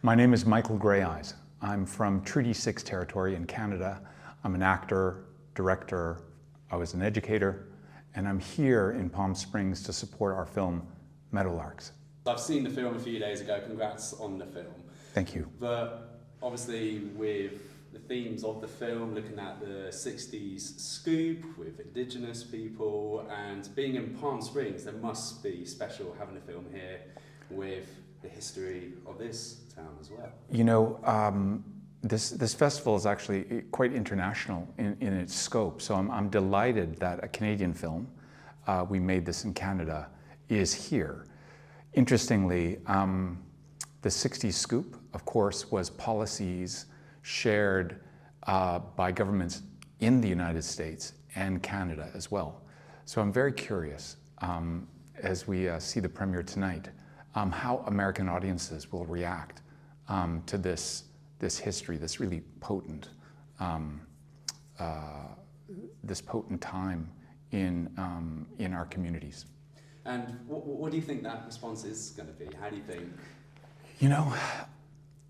My name is Michael Greyeyes. I'm from Treaty 6 territory in Canada. I'm an actor, director, I was an educator, and I'm here in Palm Springs to support our film, Meadowlarks. I've seen the film a few days ago, congrats on the film. Thank you. But obviously with the themes of the film, looking at the 60s scoop with Indigenous people, and being in Palm Springs, there must be special having a film here with the history of this town as well. You know, this festival is actually quite international in its scope, so I'm delighted that a Canadian film, we made this in Canada, is here. Interestingly, the 60s scoop, of course, was policies shared by governments in the United States and Canada as well. So I'm very curious, as we see the premiere tonight, how American audiences will react to this history, this really potent, this potent time in our communities. And what do you think that response is going to be? How do you think? You know,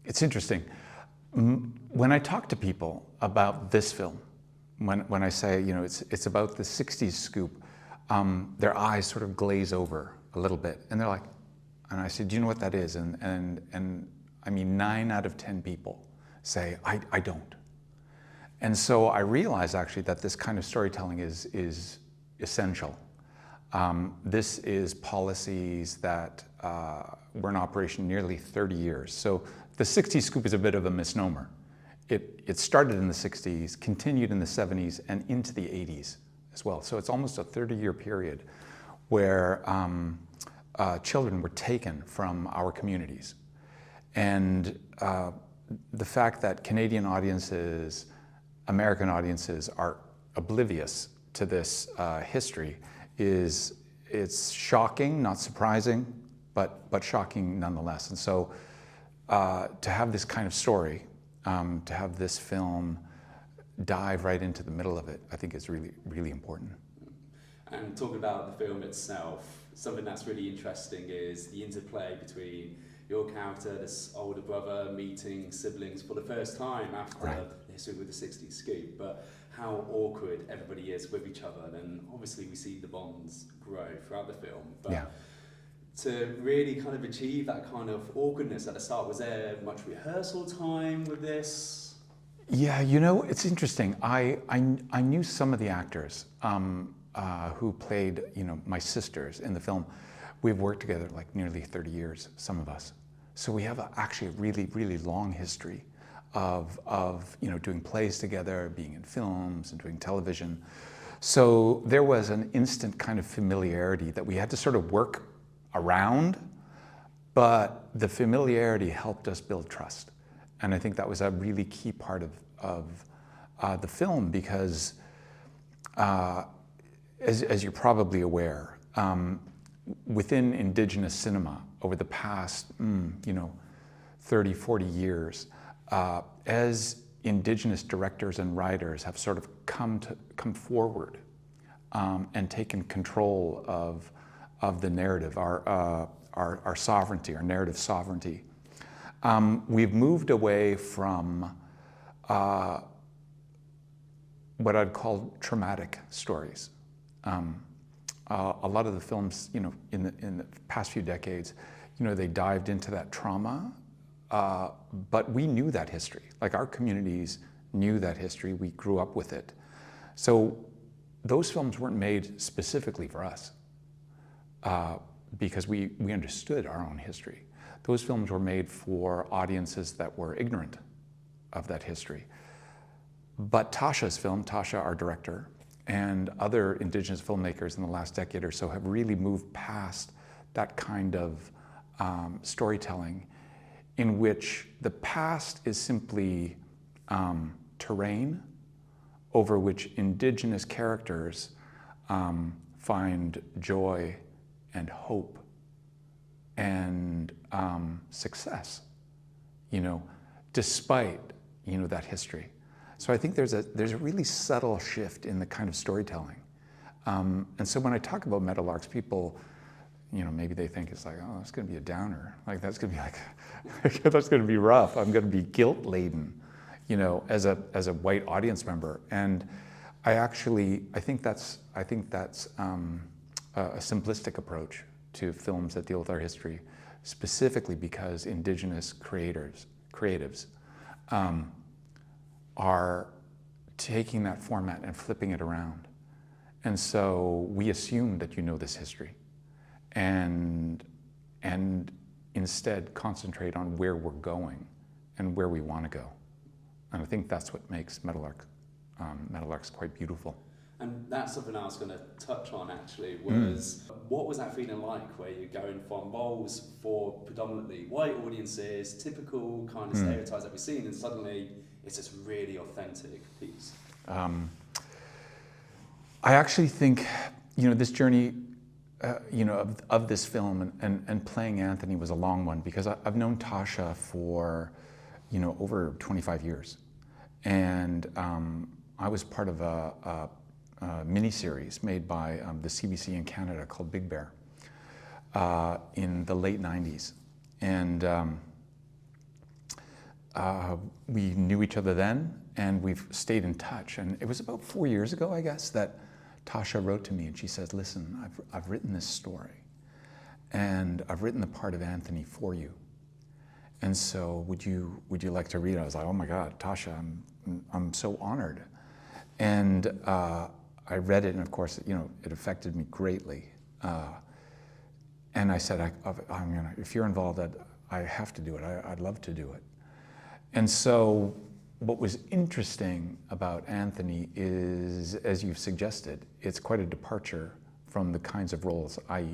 it's interesting. When I talk to people about this film, when I say, you know, it's about the 60s scoop, their eyes sort of glaze over a little bit, and they're like, and I said, do you know what that is? And I mean, 9 out of 10 people say, I don't. And so I realized actually that this kind of storytelling is essential. This is policies that were in operation nearly 30 years. So the 60s scoop is a bit of a misnomer. It started in the 60s, continued in the 70s, and into the 80s as well. So it's almost a 30-year period where children were taken from our communities. And the fact that Canadian audiences, American audiences are oblivious to this history it's shocking, not surprising, but shocking nonetheless. And so to have this kind of story, to have this film dive right into the middle of it, I think is really, really important. And talking about the film itself, something that's really interesting is the interplay between your character, this older brother, meeting siblings for the first time after the history with the 60s scoop, but how awkward everybody is with each other. And obviously we see the bonds grow throughout the film. But to really kind of achieve that kind of awkwardness at the start, was there much rehearsal time with this? Yeah, you know, it's interesting. I knew some of the actors who played, you know, my sisters in the film. We've worked together like nearly 30 years, some of us. So we have actually a really, really long history of you know, doing plays together, being in films and doing television. So there was an instant kind of familiarity that we had to sort of work around, but the familiarity helped us build trust. And I think that was a really key part of the film because as you're probably aware, within Indigenous cinema over the past, you know, 30, 40 years, as Indigenous directors and writers have sort of come forward and taken control of the narrative, our sovereignty, our narrative sovereignty, we've moved away from what I'd call traumatic stories. A lot of the films, you know, in the past few decades, you know, they dived into that trauma, but we knew that history. Like our communities knew that history, we grew up with it. So those films weren't made specifically for us because we understood our own history. Those films were made for audiences that were ignorant of that history. But Tasha's film, Tasha, our director, and other Indigenous filmmakers in the last decade or so have really moved past that kind of storytelling in which the past is simply terrain over which Indigenous characters find joy and hope and success, you know, despite, you know, that history. So I think there's a really subtle shift in the kind of storytelling. And so when I talk about Meadowlarks, people, maybe they think it's like, oh, that's going to be a downer. Like that's going to be like, that's going to be rough. I'm going to be guilt laden, as a white audience member. And I think that's a simplistic approach to films that deal with our history, specifically because Indigenous creatives are taking that format and flipping it around. And so we assume that you know this history and instead concentrate on where we're going and where we want to go. And I think that's what makes Meadowlarks quite beautiful. And that's something I was going to touch on actually, was what was that feeling like where you're going from roles for predominantly white audiences, typical kind of stereotypes that we've seen, and suddenly it's this really authentic piece? I actually think, this journey, of this film and playing Anthony was a long one, because I've known Tasha for, over 25 years. And I was part of a miniseries made by the CBC in Canada called Big Bear in the late 90s. And we knew each other then, and we've stayed in touch. And it was about 4 years ago, I guess, that Tasha wrote to me and she says, listen, I've written this story and I've written the part of Anthony for you. And so would you like to read it? I was like, oh my God, Tasha, I'm so honored. And I read it, and of course, it affected me greatly. And I said, if you're involved, I have to do it. I'd love to do it. And so what was interesting about Anthony is, as you've suggested, it's quite a departure from the kinds of roles I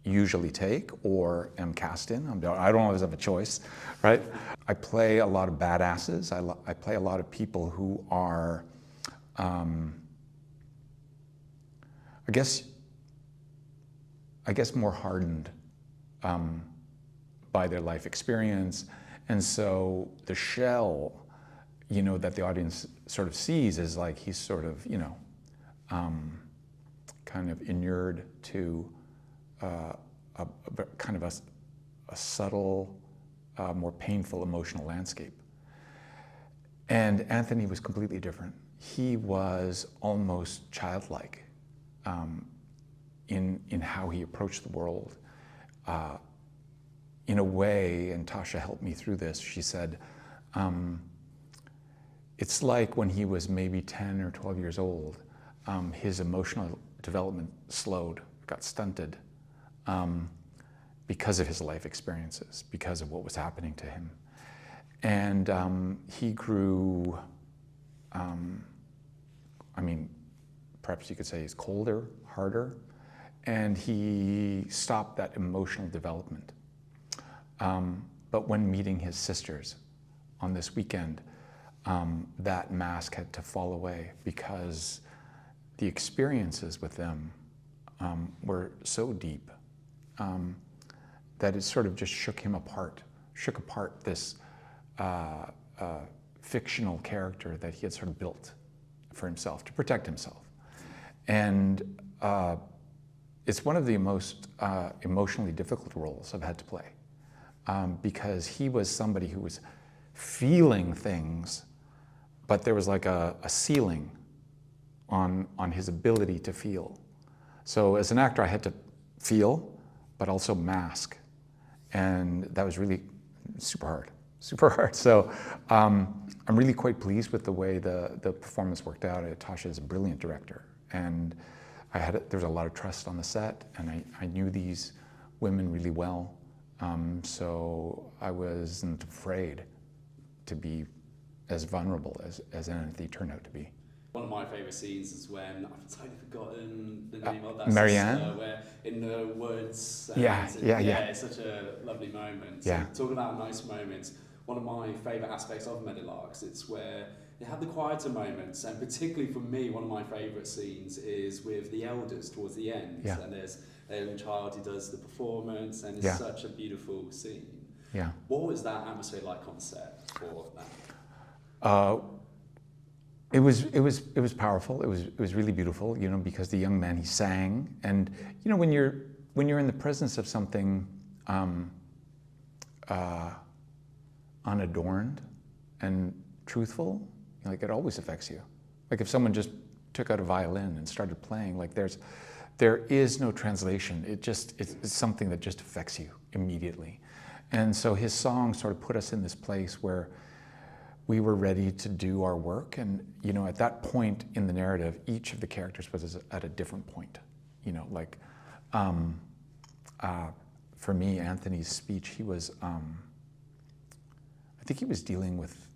usually take or am cast in. I don't always have a choice, right? I play a lot of badasses. I play a lot of people who are, I guess more hardened by their life experience. And so the shell, that the audience sort of sees is like he's sort of, kind of inured to kind of a subtle, more painful emotional landscape. And Anthony was completely different. He was almost childlike in how he approached the world. In a way, and Tasha helped me through this, she said, it's like when he was maybe 10 or 12 years old, his emotional development slowed, got stunted, because of his life experiences, because of what was happening to him. And he grew, perhaps you could say he's colder, harder, and he stopped that emotional development. But when meeting his sisters on this weekend, that mask had to fall away because the experiences with them were so deep that it sort of just shook apart this fictional character that he had sort of built for himself to protect himself. And it's one of the most emotionally difficult roles I've had to play, because he was somebody who was feeling things, but there was like a ceiling on his ability to feel. So as an actor, I had to feel, but also mask. And that was really super hard. So I'm really quite pleased with the way the performance worked out. Tasha is a brilliant director. And there was a lot of trust on the set, and I knew these women really well. So I wasn't afraid to be as vulnerable as Anthony turned out to be. One of my favourite scenes is when, I've totally forgotten the name of that Marianne? sister, where in the woods. Yeah. It's such a lovely moment. Yeah. So, talking about nice moments, one of my favourite aspects of Meadowlarks, it's where they have the quieter moments, and particularly for me, one of my favourite scenes is with the elders towards the end. Yeah. And there's a young child who does the performance, and it's such a beautiful scene. Yeah. What was that atmosphere like on set for that? It was powerful. It was really beautiful, because the young man, he sang, and when you're when you're in the presence of something unadorned and truthful, like it always affects you. Like if someone just took out a violin and started playing, like there is no translation. It's something that just affects you immediately. And so his song sort of put us in this place where we were ready to do our work. And, you know, at that point in the narrative, each of the characters was at a different point. You know, like, for me, Anthony's speech, he was, I think he was dealing with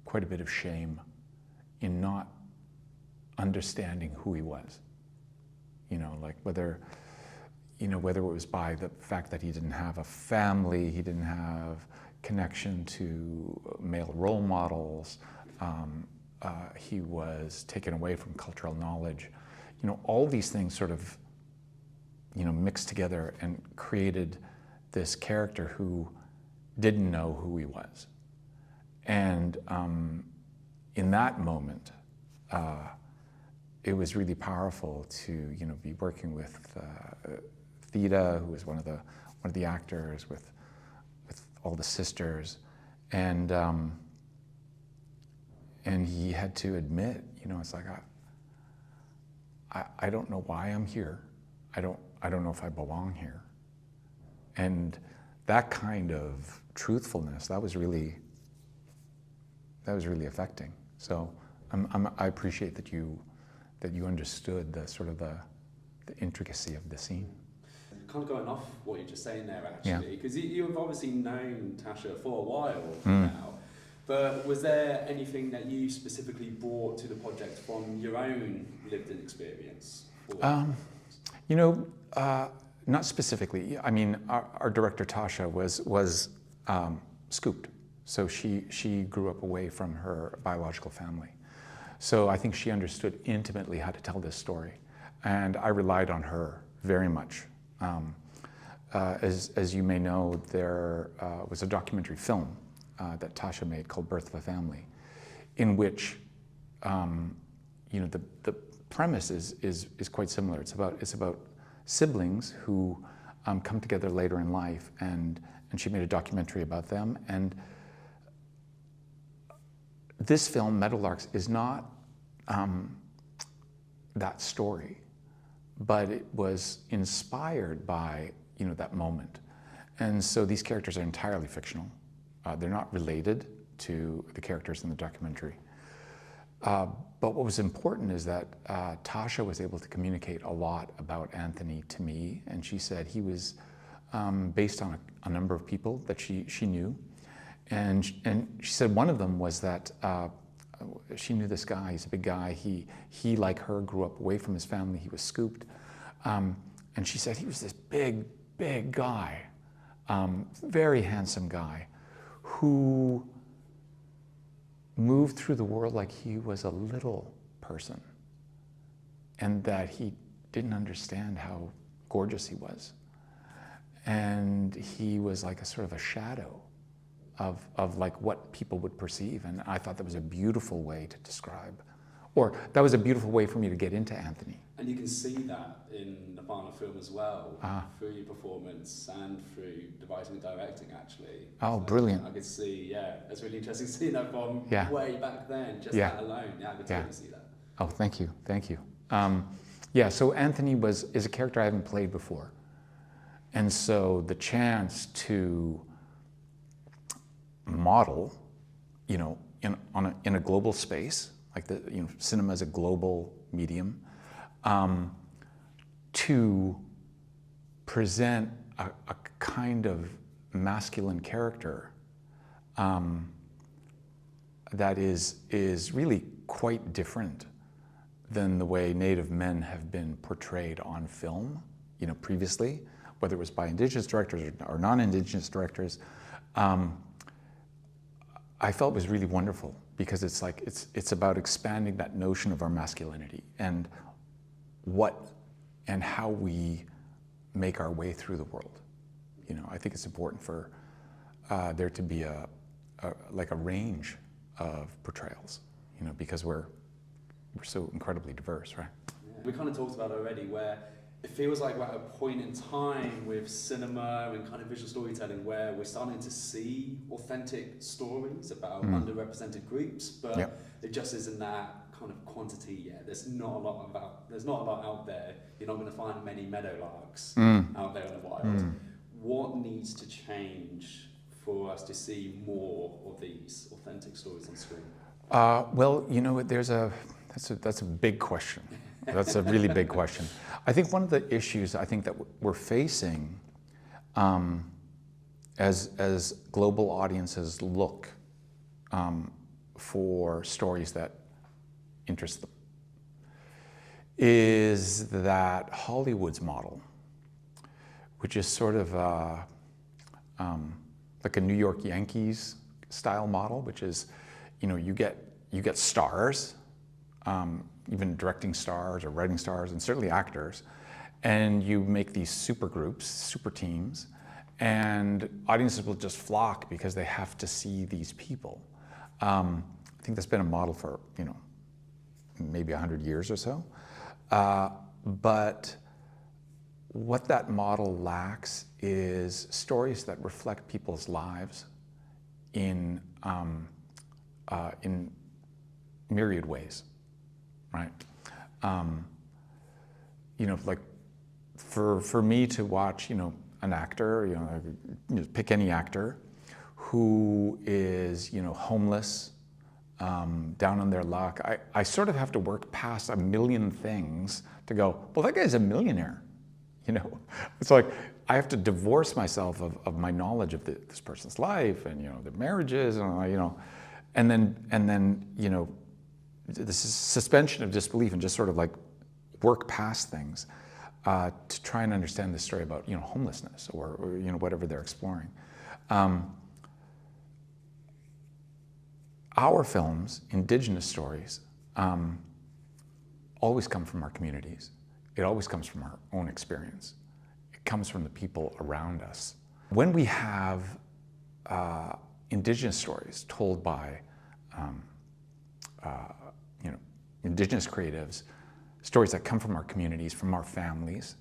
quite a bit of shame in not understanding who he was. You know, like whether it was by the fact that he didn't have a family, he didn't have connection to male role models, he was taken away from cultural knowledge. You know, all these things sort of, you know, mixed together and created this character who didn't know who he was. And in that moment, it was really powerful to, you know, be working with Theda, who was one of the actors, with all the sisters, and he had to admit, you know, it's like I don't know why I'm here. I don't know if I belong here. And that kind of truthfulness, that was really affecting. So I appreciate that you understood the sort of the intricacy of the scene. Kind of going off what you're just saying there, actually, because you've obviously known Tasha for a while now, but was there anything that you specifically brought to the project from your own lived-in experience? You know, not specifically. I mean, our director Tasha was scooped, so she grew up away from her biological family. So I think she understood intimately how to tell this story, and I relied on her very much. As you may know, there was a documentary film that Tasha made called Birth of a Family, in which, you know, the premise is quite similar. It's about siblings who come together later in life, and she made a documentary about them. And this film, Meadowlarks, is not that story, but it was inspired by, you know, that moment. And so these characters are entirely fictional. They're not related to the characters in the documentary. But what was important is that Tasha was able to communicate a lot about Anthony to me, and she said he was based on a number of people that she knew. And she said one of them was that she knew this guy. He's a big guy. He like her, grew up away from his family. He was scooped. And she said he was this big guy, very handsome guy, who moved through the world like he was a little person, and that he didn't understand how gorgeous he was. And he was like a sort of a shadow of like what people would perceive. And I thought that was a beautiful way to describe, or that was a beautiful way for me to get into Anthony. And you can see that in the final film as well, through your performance and through the writing and directing, actually. Oh, so brilliant. I could see, it's really interesting seeing that from way back then, just that alone. Yeah, I could totally see that. Oh, thank you. So Anthony is a character I haven't played before. And so the chance to model, you know, in a global space, like cinema is a global medium, to present a kind of masculine character that is really quite different than the way Native men have been portrayed on film, you know, previously, whether it was by Indigenous directors or non-Indigenous directors. I felt was really wonderful, because it's like it's about expanding that notion of our masculinity and what and how we make our way through the world. You know, I think it's important for there to be a range of portrayals, you know, because we're so incredibly diverse, right? Yeah. We kind of talked about it already, where it feels like we're at a point in time with cinema and kind of visual storytelling where we're starting to see authentic stories about underrepresented groups, but it just isn't that kind of quantity yet. There's not a lot out there. You're not going to find many Meadowlarks out there in the wild. What needs to change for us to see more of these authentic stories on screen? Well, you know, that's a big question. That's a really big question. I think one of the issues I think that we're facing as global audiences look for stories that interest them is that Hollywood's model, which is sort of like a New York Yankees style model, which is, you know, you get stars, even directing stars or writing stars, and certainly actors, and you make these super groups, super teams, and audiences will just flock because they have to see these people. I think that's been a model for, you know, maybe 100 years or so. But what that model lacks is stories that reflect people's lives in myriad ways, right? You know, like for me to watch, you know, an actor, you know, pick any actor who is, you know, homeless, down on their luck, I sort of have to work past a million things to go, well, that guy's a millionaire, you know? It's like, I have to divorce myself of my knowledge of this person's life and, you know, their marriages, and, you know, and then, you know, this is suspension of disbelief and just sort of like work past things to try and understand the story about, you know, homelessness or you know, whatever they're exploring. Our films, Indigenous stories, always come from our communities. It always comes from our own experience. It comes from the people around us. When we have Indigenous stories told by you know, Indigenous creatives, stories that come from our communities, from our families,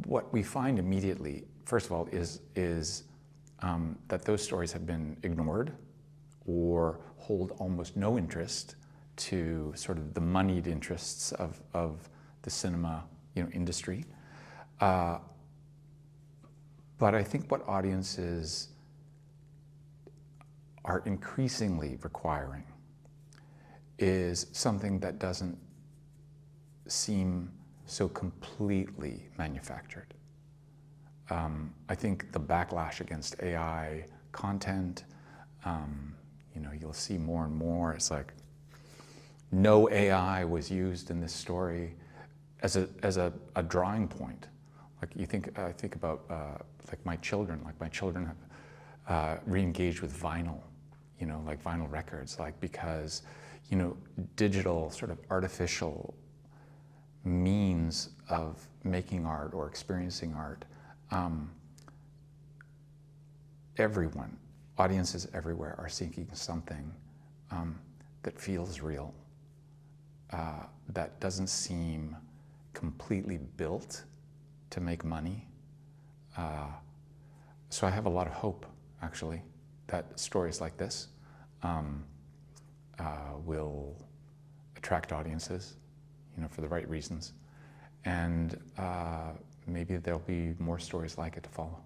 what we find immediately, first of all, is that those stories have been ignored or hold almost no interest to sort of the moneyed interests of the cinema, you know, industry. But I think what audiences are increasingly requiring is something that doesn't seem so completely manufactured. I think the backlash against AI content, you know, you'll see more and more, it's like, no AI was used in this story as a drawing point. Like I think about like my children have re-engaged with vinyl, you know, like vinyl records, like because, you know, digital sort of artificial means of making art or experiencing art, everyone, audiences everywhere are seeking something that feels real, that doesn't seem completely built to make money. So I have a lot of hope, actually, that stories like this will attract audiences, you know, for the right reasons. And maybe there'll be more stories like it to follow.